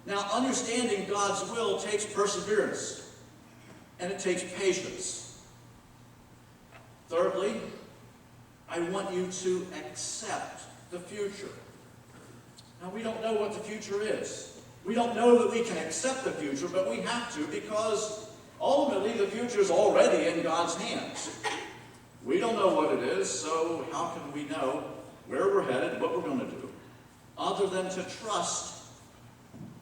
Now, understanding God's will takes perseverance, and it takes patience. Thirdly, I want you to accept the future. Now, we don't know what the future is. We don't know that we can accept the future, but we have to, because ultimately the future is already in God's hands. We don't know what it is, so how can we know where we're headed, what we're going to do, other than to trust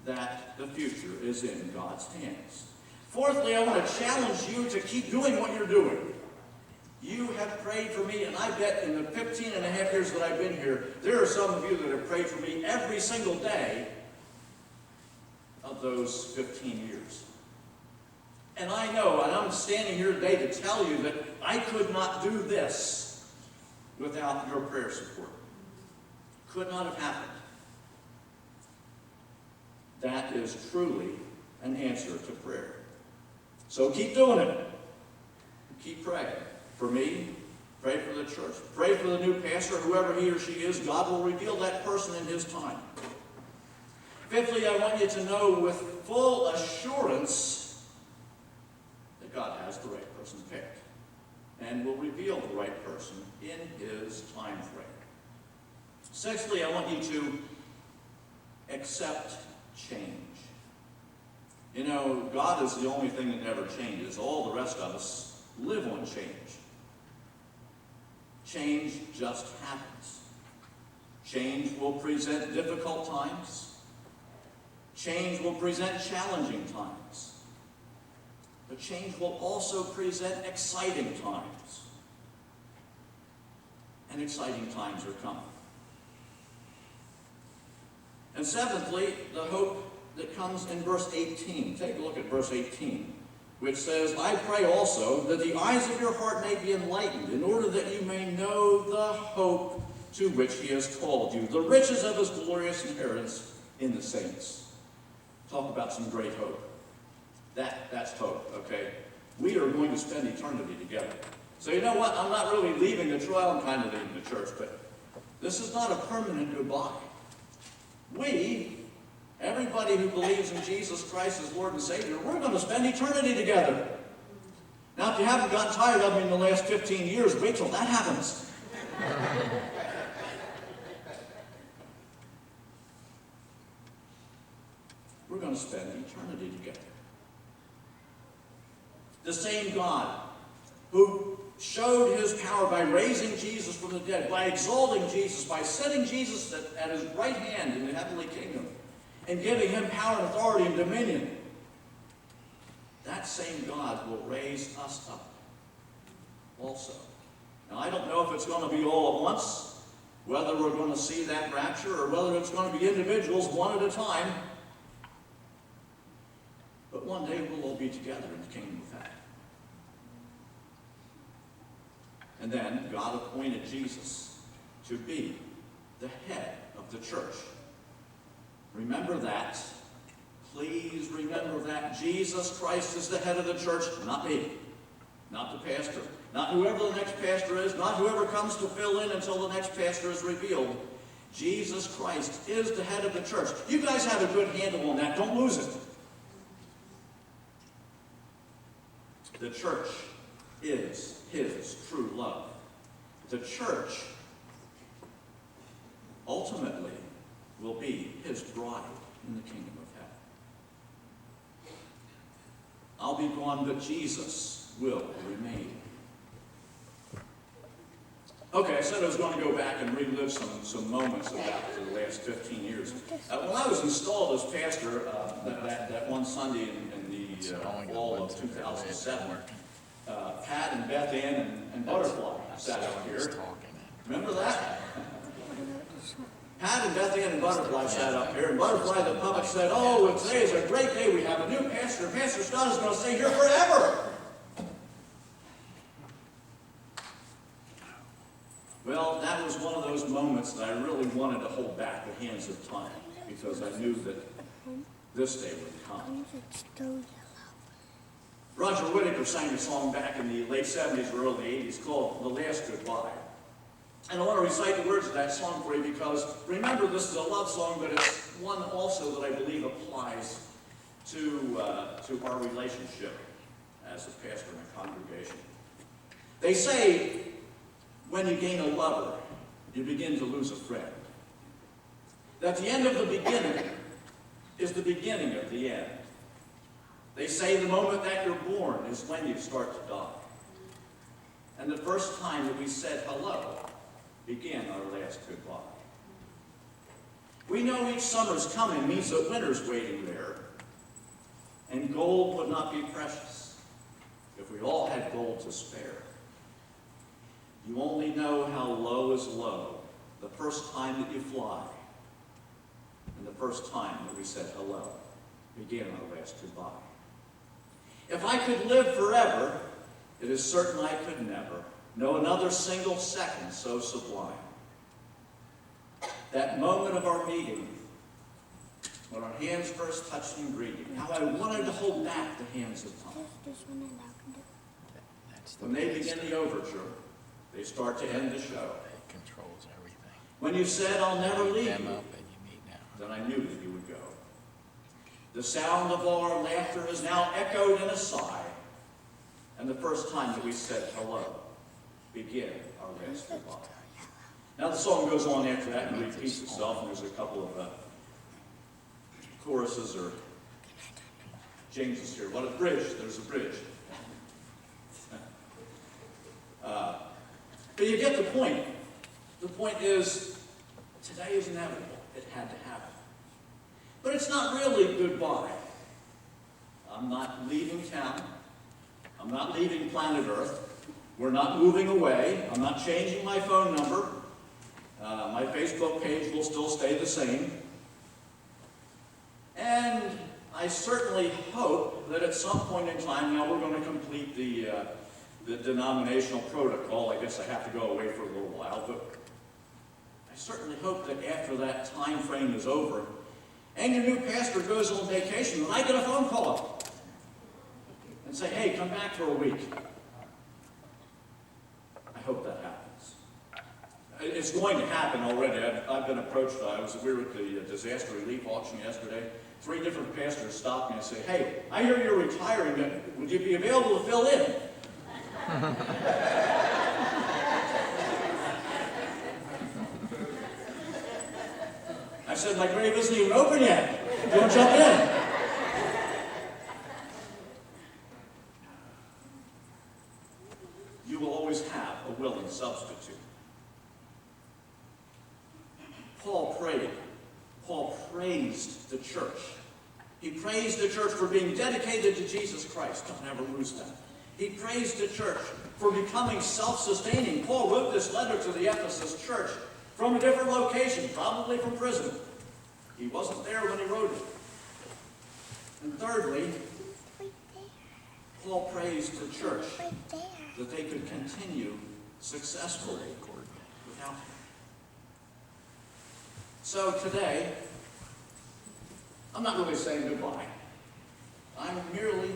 that the future is in God's hands. Fourthly, I want to challenge you to keep doing what you're doing. You have prayed for me, and I bet in the 15 and a half years that I've been here, there are some of you that have prayed for me every single day of those 15 years. And I know, and I'm standing here today to tell you that I could not do this without your prayer support. Could not have happened. That is truly an answer to prayer. So keep doing it. Keep praying. For me, pray for the church. Pray for the new pastor, whoever he or she is. God will reveal that person in his time. Fifthly, I want you to know with full assurance that God has the right person picked and will reveal the right person in his time frame. Sixthly, I want you to accept change. You know, God is the only thing that never changes. All the rest of us live on change. Change just happens. Change will present difficult times. Change will present challenging times. But change will also present exciting times. And exciting times are coming. And seventhly, the hope that comes in verse 18. Take a look at verse 18, which says, I pray also that the eyes of your heart may be enlightened, in order that you may know the hope to which he has called you, the riches of his glorious inheritance in the saints. Talk about some great hope. That's hope, okay? We are going to spend eternity together. So you know what? I'm not really leaving the trial. I'm kind of leaving the church, but this is not a permanent goodbye. We, everybody who believes in Jesus Christ as Lord and Savior, we're going to spend eternity together. Now, if you haven't gotten tired of me in the last 15 years, wait till that happens. We're going to spend eternity together. The same God who showed his power by raising Jesus from the dead, by exalting Jesus, by setting Jesus at his right hand in the heavenly kingdom, and giving him power and authority and dominion, that same God will raise us up also. Now, I don't know if it's going to be all at once, whether we're going to see that rapture, or whether it's going to be individuals one at a time. But one day we'll all be together in the kingdom of heaven. And then God appointed Jesus to be the head of the church. Remember that. Please remember that. Jesus Christ is the head of the church, not me, not the pastor, not whoever the next pastor is, not whoever comes to fill in until the next pastor is revealed. Jesus Christ is the head of the church. You guys have a good handle on that. Don't lose it. The church is his true love. The church ultimately will be his bride in the kingdom of heaven. I'll be gone, but Jesus will remain. Okay, I said I was going to go back and relive some moments about the last 15 years. When I was installed as pastor that one Sunday in the fall of 2007, Pat and Beth Ann and Butterfly sat out here. Remember that? Pat and Beth Ann and Butterfly sat up here, and Butterfly the puppet said, oh, and today is a great day. We have a new pastor. Pastor Scott is going to stay here forever. Well, that was one of those moments that I really wanted to hold back the hands of time, because I knew that this day would come. Roger Whittaker sang a song back in the late 70s or early 80s called The Last Goodbye. And I want to recite the words of that song for you because, remember, this is a love song, but it's one also that I believe applies to our relationship as a pastor in a congregation. They say when you gain a lover, you begin to lose a friend. That the end of the beginning is the beginning of the end. They say the moment that you're born is when you start to die. And the first time that we said hello began our last goodbye. We know each summer's coming means that winter's waiting there, and gold would not be precious if we all had gold to spare. You only know how low is low the first time that you fly, and the first time that we said hello began our last goodbye. If I could live forever, it is certain I could never know another single second so sublime. That moment of our meeting, when our hands first touched in greeting, how I wanted to hold back the hands of time. When they begin the overture, they start to end the show. It controls everything. When you said, I'll never leave Them you, up and you meet now. then I knew that you would go. The sound of our laughter is now echoed in a sigh, and the first time that we said hello began our last goodbye. Now the song goes on after that and repeats itself, and there's a couple of choruses or changes here. What a bridge, there's a bridge. But you get the point. The point is, today is inevitable. It had to happen. But it's not really goodbye. I'm not leaving town. I'm not leaving planet Earth. We're not moving away. I'm not changing my phone number. My Facebook page will still stay the same. And I certainly hope that at some point in time, now we're going to complete the denominational protocol. I guess I have to go away for a little while, but I certainly hope that after that time frame is over, and your new pastor goes on vacation, and I get a phone call and say, hey, come back for a week. I hope that happens. It's going to happen already. I've been approached. We were at the disaster relief auction yesterday. 3 different pastors stopped me and said, hey, I hear you're retiring. Would you be available to fill in? I said, my grave isn't even open yet. Don't jump in. You will always have a willing substitute. Paul prayed. Paul praised the church. He praised the church for being dedicated to Jesus Christ. Don't ever lose that. He praised the church for becoming self-sustaining. Paul wrote this letter to the Ephesus church from a different location, probably from prison. He wasn't there when he wrote it. And thirdly, Paul praised the church that they could continue successfully without him. So today, I'm not really saying goodbye. I'm merely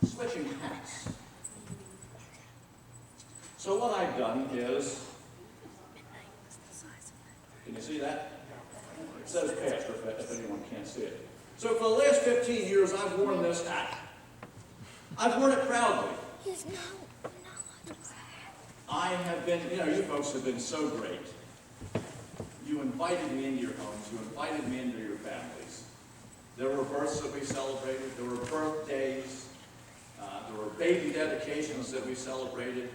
switching hats. So what I've done is, can you see that? It says pastor, if anyone can't see it. So for the last 15 years, I've worn this hat. I've worn it proudly. I have been, you folks have been so great. You invited me into your homes. You invited me into your families. There were births that we celebrated. There were birthdays. There were baby dedications that we celebrated.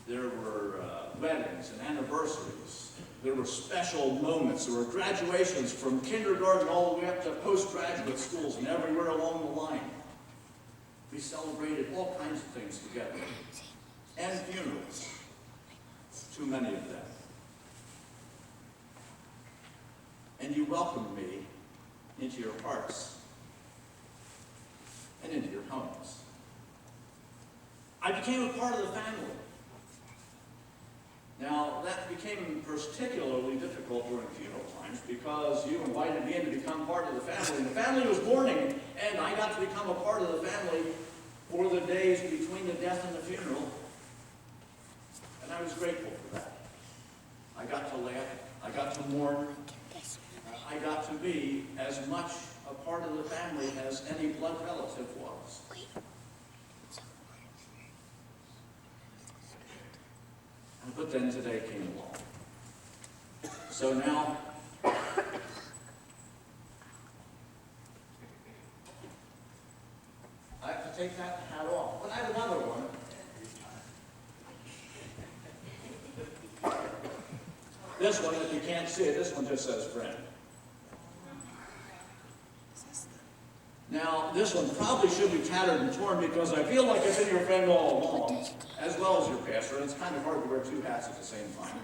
There were weddings and anniversaries. There were special moments. There were graduations from kindergarten all the way up to postgraduate schools and everywhere along the line. We celebrated all kinds of things together. And funerals. Too many of them. And you welcomed me into your hearts and into your homes. I became a part of the family. Now, that became particularly difficult during funeral times because you invited me in to become part of the family. And the family was mourning, and I got to become a part of the family for the days between the death and the funeral. And I was grateful for that. I got to laugh. I got to mourn. I got to be as much a part of the family as any blood relative was. But then today came along. So now, I have to take that hat off. But I have another one. This one, if you can't see it, this one just says friend. Now, this one probably should be tattered and torn because I feel like I've been your friend all along, as well as your pastor, and it's kind of hard to wear two hats at the same time.